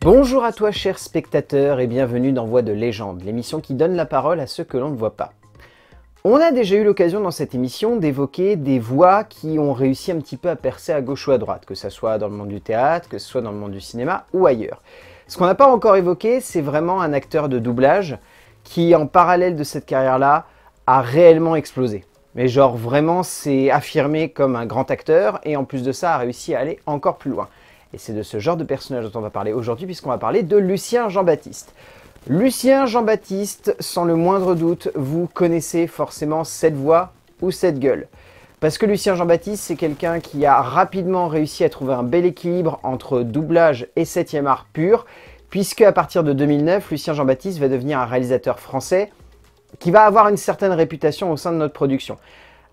Bonjour à toi chers spectateurs et bienvenue dans Voix de légende, l'émission qui donne la parole à ceux que l'on ne voit pas. On a déjà eu l'occasion dans cette émission d'évoquer des voix qui ont réussi un petit peu à percer à gauche ou à droite, que ce soit dans le monde du théâtre, que ce soit dans le monde du cinéma ou ailleurs. Ce qu'on n'a pas encore évoqué, c'est vraiment un acteur de doublage qui, en parallèle de cette carrière-là, a réellement explosé. Mais genre vraiment s'est affirmé comme un grand acteur et en plus de ça a réussi à aller encore plus loin. Et c'est de ce genre de personnage dont on va parler aujourd'hui puisqu'on va parler de Lucien Jean-Baptiste. Lucien Jean-Baptiste, sans le moindre doute, vous connaissez forcément cette voix ou cette gueule. Parce que Lucien Jean-Baptiste, c'est quelqu'un qui a rapidement réussi à trouver un bel équilibre entre doublage et 7e art pur, puisque à partir de 2009, Lucien Jean-Baptiste va devenir un réalisateur français qui va avoir une certaine réputation au sein de notre production.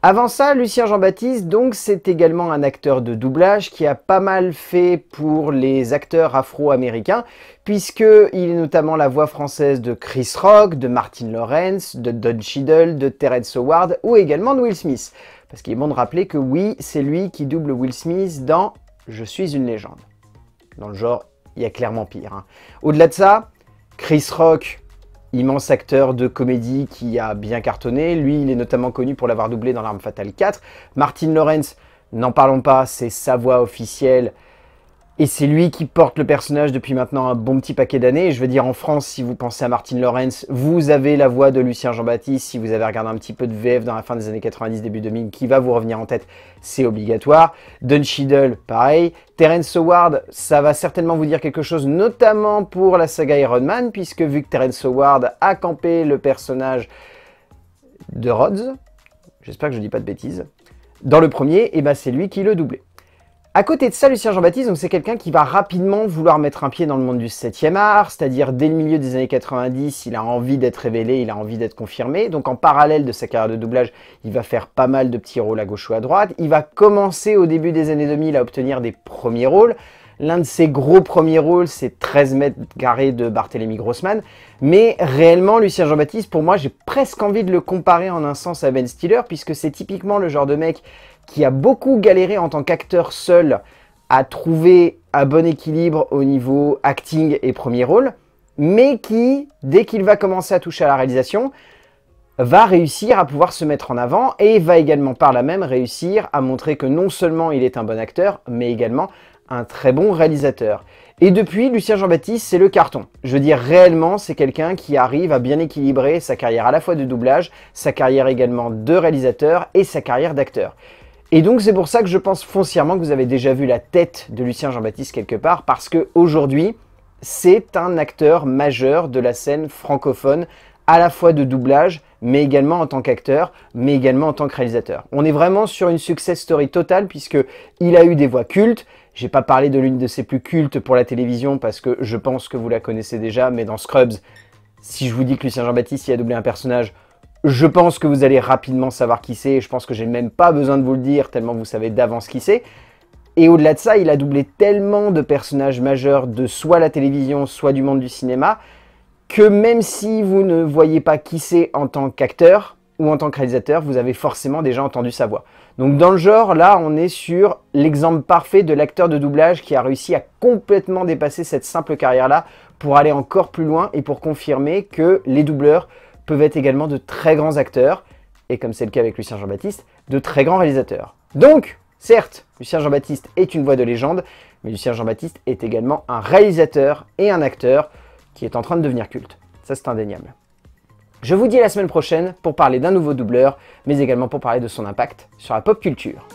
Avant ça, Lucien Jean-Baptiste, donc, c'est également un acteur de doublage qui a pas mal fait pour les acteurs afro-américains, puisqu'il est notamment la voix française de Chris Rock, de Martin Lawrence, de Don Cheadle, de Terrence Howard ou également de Will Smith. Parce qu'il est bon de rappeler que oui, c'est lui qui double Will Smith dans « Je suis une légende ». Dans le genre, il y a clairement pire. Hein. Au-delà de ça, Chris Rock, immense acteur de comédie qui a bien cartonné. Lui, il est notamment connu pour l'avoir doublé dans L'Arme Fatale 4. Martin Lawrence, n'en parlons pas, c'est sa voix officielle. Et c'est lui qui porte le personnage depuis maintenant un bon petit paquet d'années. Je veux dire, en France, si vous pensez à Martin Lawrence, vous avez la voix de Lucien Jean-Baptiste. Si vous avez regardé un petit peu de VF dans la fin des années 90, début 2000, qui va vous revenir en tête, c'est obligatoire. Don Cheadle, pareil. Terrence Howard, ça va certainement vous dire quelque chose, notamment pour la saga Iron Man, puisque vu que Terrence Howard a campé le personnage de Rhodes, j'espère que je ne dis pas de bêtises, dans le premier, et ben c'est lui qui le doublait. À côté de ça, Lucien Jean-Baptiste, c'est quelqu'un qui va rapidement vouloir mettre un pied dans le monde du 7e art, c'est-à-dire dès le milieu des années 90, il a envie d'être révélé, il a envie d'être confirmé. Donc en parallèle de sa carrière de doublage, il va faire pas mal de petits rôles à gauche ou à droite. Il va commencer au début des années 2000 à obtenir des premiers rôles. L'un de ses gros premiers rôles, c'est 13 mètres carrés de Barthélemy Grossman. Mais réellement, Lucien Jean-Baptiste, pour moi, j'ai presque envie de le comparer en un sens à Ben Stiller, puisque c'est typiquement le genre de mec qui a beaucoup galéré en tant qu'acteur seul à trouver un bon équilibre au niveau acting et premier rôle, mais qui, dès qu'il va commencer à toucher à la réalisation, va réussir à pouvoir se mettre en avant et va également par là même réussir à montrer que non seulement il est un bon acteur, mais également un très bon réalisateur. Et depuis, Lucien Jean-Baptiste, c'est le carton. Je veux dire, réellement, c'est quelqu'un qui arrive à bien équilibrer sa carrière à la fois de doublage, sa carrière également de réalisateur et sa carrière d'acteur. Et donc c'est pour ça que je pense foncièrement que vous avez déjà vu la tête de Lucien Jean-Baptiste quelque part, parce qu'aujourd'hui, c'est un acteur majeur de la scène francophone, à la fois de doublage, mais également en tant qu'acteur, mais également en tant que réalisateur. On est vraiment sur une success story totale, puisqu'il a eu des voix cultes. J'ai pas parlé de l'une de ses plus cultes pour la télévision, parce que je pense que vous la connaissez déjà, mais dans Scrubs, si je vous dis que Lucien Jean-Baptiste y a doublé un personnage, je pense que vous allez rapidement savoir qui c'est, et je pense que j'ai même pas besoin de vous le dire, tellement vous savez d'avance qui c'est. Et au-delà de ça, il a doublé tellement de personnages majeurs de soit la télévision, soit du monde du cinéma, que même si vous ne voyez pas qui c'est en tant qu'acteur ou en tant que réalisateur, vous avez forcément déjà entendu sa voix. Donc dans le genre, là, on est sur l'exemple parfait de l'acteur de doublage qui a réussi à complètement dépasser cette simple carrière-là pour aller encore plus loin et pour confirmer que les doubleurs peuvent être également de très grands acteurs, et comme c'est le cas avec Lucien Jean-Baptiste, de très grands réalisateurs. Donc, certes, Lucien Jean-Baptiste est une voix de légende, mais Lucien Jean-Baptiste est également un réalisateur et un acteur qui est en train de devenir culte. Ça, c'est indéniable. Je vous dis à la semaine prochaine pour parler d'un nouveau doubleur, mais également pour parler de son impact sur la pop culture.